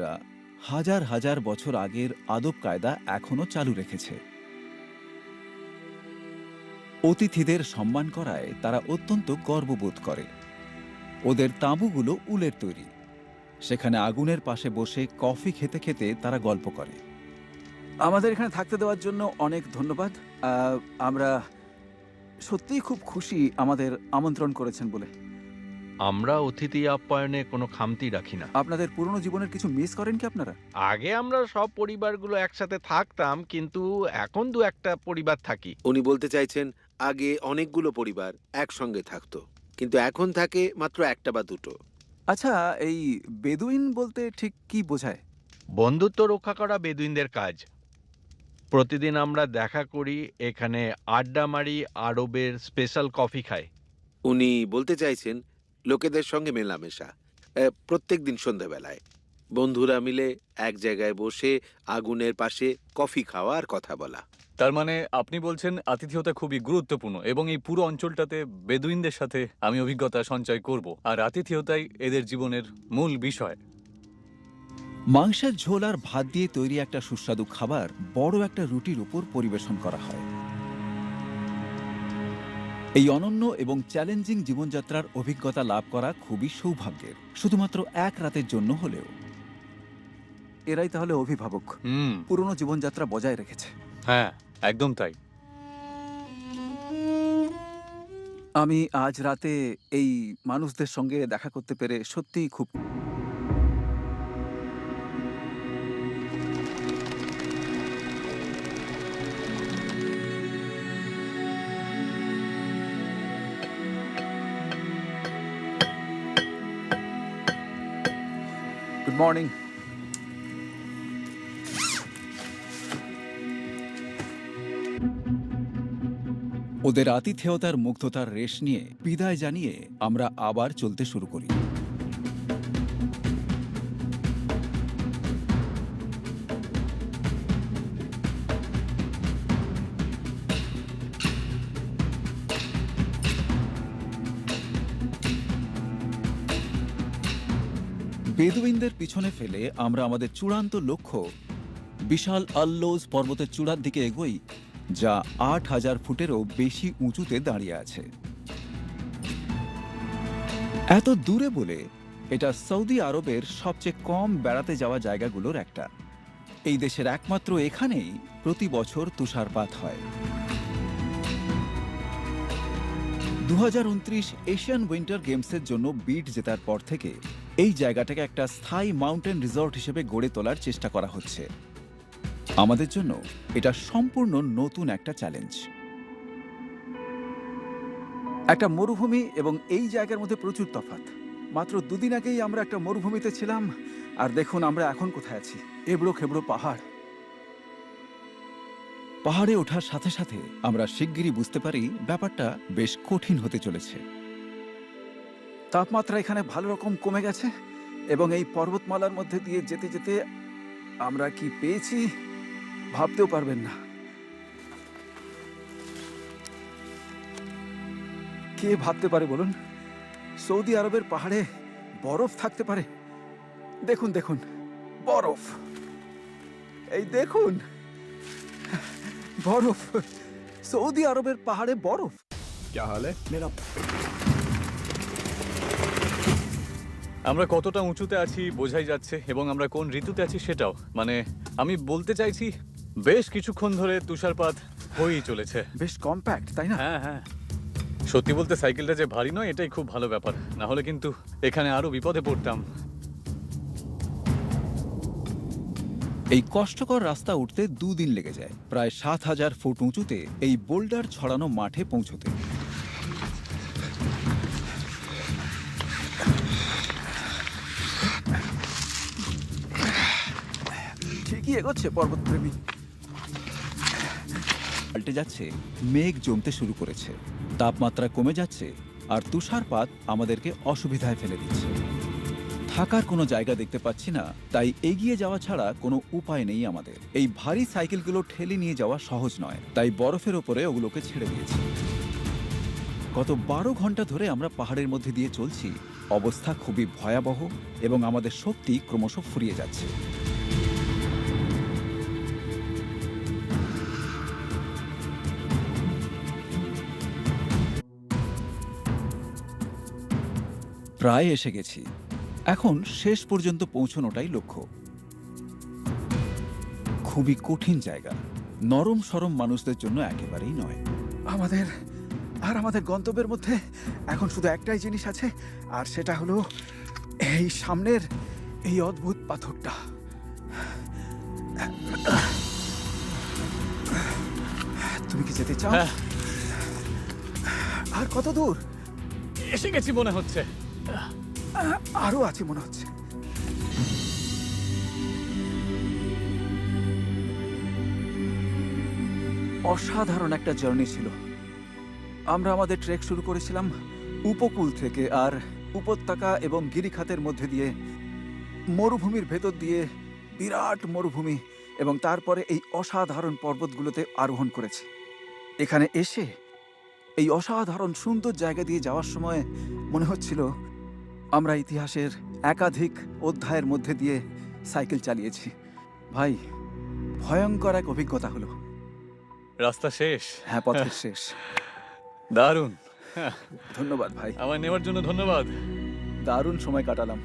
বেদুইনরা হাজার হাজার বছর আগের আদব কায়দা এখনো চালু রেখেছে। অতিথিদের সম্মান করায় তারা অত্যন্ত গর্ববোধ করে। ওদের তাঁবুগুলো উলের তৈরি। সেখানে আগুনের পাশে বসে কফি খেতে খেতে তারা গল্প করে। আমাদের এখানে থাকতে দেওয়ার জন্য অনেক ধন্যবাদ। আমরা সত্যিই খুব খুশি আমাদের আমন্ত্রণ করেছেন বলে। আমরা অতিথি আপ্যায়নে কোনো খামতি রাখি না। আপনাদের পুরনো জীবনের কিছু মিস করেন কি আপনারা? আগে আমরা সব পরিবারগুলো একসাথে থাকতাম, কিন্তু এখন দু একটা পরিবার থাকি। উনি বলতে চাইছেন আগে অনেকগুলো পরিবার একসঙ্গে থাকতো, কিন্তু এখন থাকে মাত্র একটা বা দুটো। আচ্ছা, এই বেদুইন বলতে ঠিক কি বোঝায়? বন্ধুত্ব রক্ষা করা বেদুইনদের কাজ। প্রতিদিন আমরা দেখা করি, এখানে আড্ডা মারি, আরবের স্পেশাল কফি খাই। উনি বলতে চাইছেন লোকেদের সঙ্গে মেলামেশা। প্রত্যেক দিন সন্ধ্যাবেলায় বন্ধুরা মিলে এক জায়গায় বসে আগুনের পাশে কফি খাওয়া আর কথা বলা। তার মানে আপনি বলছেন আতিথেয়তা খুবই গুরুত্বপূর্ণ এবং এই পুরো অঞ্চলটাতে বেদুইনদের সাথে আমি অভিজ্ঞতা সঞ্চয় করব, আর আতিথেয়তাই এদের জীবনের মূল বিষয়। মাংসের ঝোল আর ভাত দিয়ে তৈরি একটা সুস্বাদু খাবার বড় একটা রুটির উপর পরিবেশন করা হয়। এই অনন্য এবং চ্যালেঞ্জিং জীবনযাত্রার অভিজ্ঞতা লাভ করা খুবই সৌভাগ্যের, শুধুমাত্র এক রাতের জন্য হলেও। এরাই তাহলে অভিভাবক, পুরনো জীবনযাত্রা বজায় রেখেছে। হ্যাঁ, একদম তাই। আমি আজ রাতে এই মানুষদের সঙ্গে দেখা করতে পেরে সত্যিই খুব। Good morning. ওদের আতিথেয়তার মুগ্ধতার রেশ নিয়ে বিদায় জানিয়ে আমরা আবার চলতে শুরু করি। বেদুইনদের পিছনে ফেলে আমরা আমাদের চূড়ান্ত লক্ষ্য বিশাল আল্লোজ পর্বতের চূড়ার দিকে এগোই, যা ৮,০০০ ফুটেরও বেশি উঁচুতে দাঁড়িয়ে আছে। এত দূরে বলে এটা সৌদি আরবের সবচেয়ে কম বেড়াতে যাওয়া জায়গাগুলোর একটা। এই দেশের একমাত্র এখানেই প্রতি বছর তুষারপাত হয়। ২০২৯ এশিয়ান উইন্টার গেমসের জন্য বিড জেতার পর থেকে এই জায়গাটাকে একটা স্থায়ী মাউন্টেন রিসর্ট হিসেবে গড়ে তোলার চেষ্টা করা হচ্ছে। আমাদের জন্য এটা সম্পূর্ণ নতুন একটা চ্যালেঞ্জ। একটা মরুভূমি এবং এই জায়গার মধ্যে প্রচুর তফাৎ। মাত্র দুদিন আগেই আমরা একটা মরুভূমিতে ছিলাম, আর দেখুন আমরা এখন কোথায় আছি। এবড়ো খেবড়ো পাহাড়। পাহাড়ে ওঠার সাথে সাথে আমরা শিগগিরই বুঝতে পারি ব্যাপারটা বেশ কঠিন হতে চলেছে। তাপমাত্রা এখানে ভালো রকম কমে গেছে এবং এই পর্বতমালার মধ্যে দিয়ে যেতে যেতে আমরা কি পেয়েছি ভাবতেও পারবেন না। কে ভাবতে পারে বলুন, সৌদি আরবের পাহাড়ে বরফ থাকতে পারে? দেখুন দেখুন, বরফ। এই দেখুন, বরফ। সৌদি আরবের পাহাড়ে বরফ। क्या हाल है? मेरा আমরা কতটা উঁচুতে আছি বোঝাই যাচ্ছে, এবং আমরা কোন ঋতুতে আছি সেটাও। মানে আমি বলতে চাইছি বেশ কিছুক্ষণ ধরে তুষারপাত হয়েই চলেছে। বেশ কম্প্যাক্ট, তাই না? হ্যাঁ হ্যাঁ, সত্যি বলতে সাইকেলটা যে ভারী নয় এটাই খুব ভালো ব্যাপার, না হলে কিন্তু এখানে আরো বিপদে পড়তাম। এই কষ্টকর রাস্তা উঠতে 2 দিন লেগে যায়, প্রায় ৭,০০০ ফুট উঁচুতে এই বোল্ডার ছড়ানো মাঠে পৌঁছতে। ঠিকই এগোচ্ছে পর্বতপ্রেমী। পাল্টে যাচ্ছে, মেঘ জমতে শুরু করেছে, তাপমাত্রা কমে যাচ্ছে, আর তুষারপাত আমাদেরকে অসুবিধায় ফেলে দিচ্ছে। থাকার কোনো জায়গা দেখতে পাচ্ছি না, তাই এগিয়ে যাওয়া ছাড়া কোনো উপায় নেই আমাদের। এই ভারী সাইকেলগুলো ঠেলে নিয়ে যাওয়া সহজ নয়, তাই বরফের ওপরে ওগুলোকে ছেড়ে দিয়েছি। গত 12 ঘন্টা ধরে আমরা পাহাড়ের মধ্যে দিয়ে চলছি। অবস্থা খুবই ভয়াবহ এবং আমাদের শক্তি ক্রমশ ফুরিয়ে যাচ্ছে। প্রায় এসে গেছি। এখন শেষ পর্যন্ত পৌঁছানোটাই লক্ষ্য। খুবই কঠিন জায়গা, নরম সরম মানুষদের জন্য একেবারেই নয়। আমাদের গন্তব্যের মধ্যে এখন শুধু একটাই জিনিস আছে, আর সেটা হলো এই সামনের এই অদ্ভুত পাথরটা। তুমি কি যেতে চাও? হ্যাঁ। আর কত দূর? এসে গেছি মনে হচ্ছে। আরো আছে মনে হচ্ছে। অসাধারণ একটা জার্নি ছিল। আমরা আমাদের ট্রেক শুরু করেছিলাম উপকূল থেকে, আর উপত্যকা এবং গিরিখাতের মধ্যে দিয়ে, মরুভূমির ভেতর দিয়ে, বিরাট মরুভূমি, এবং তারপরে এই অসাধারণ পর্বতগুলোতে আরোহণ করেছি। এখানে এসে এই অসাধারণ সুন্দর জায়গা দিয়ে যাওয়ার সময় মনে হচ্ছিল আমরা ইতিহাসের একাধিক অধ্যায়ের মধ্যে দিয়ে সাইকেল চালিয়েছি। ভাই, ভয়ঙ্কর এক অভিজ্ঞতা হলো। রাস্তা শেষ। হ্যাঁ, পথের শেষ। দারুণ। ধন্যবাদ ভাই, আমার নেওয়ার জন্য ধন্যবাদ। দারুণ সময় কাটালাম।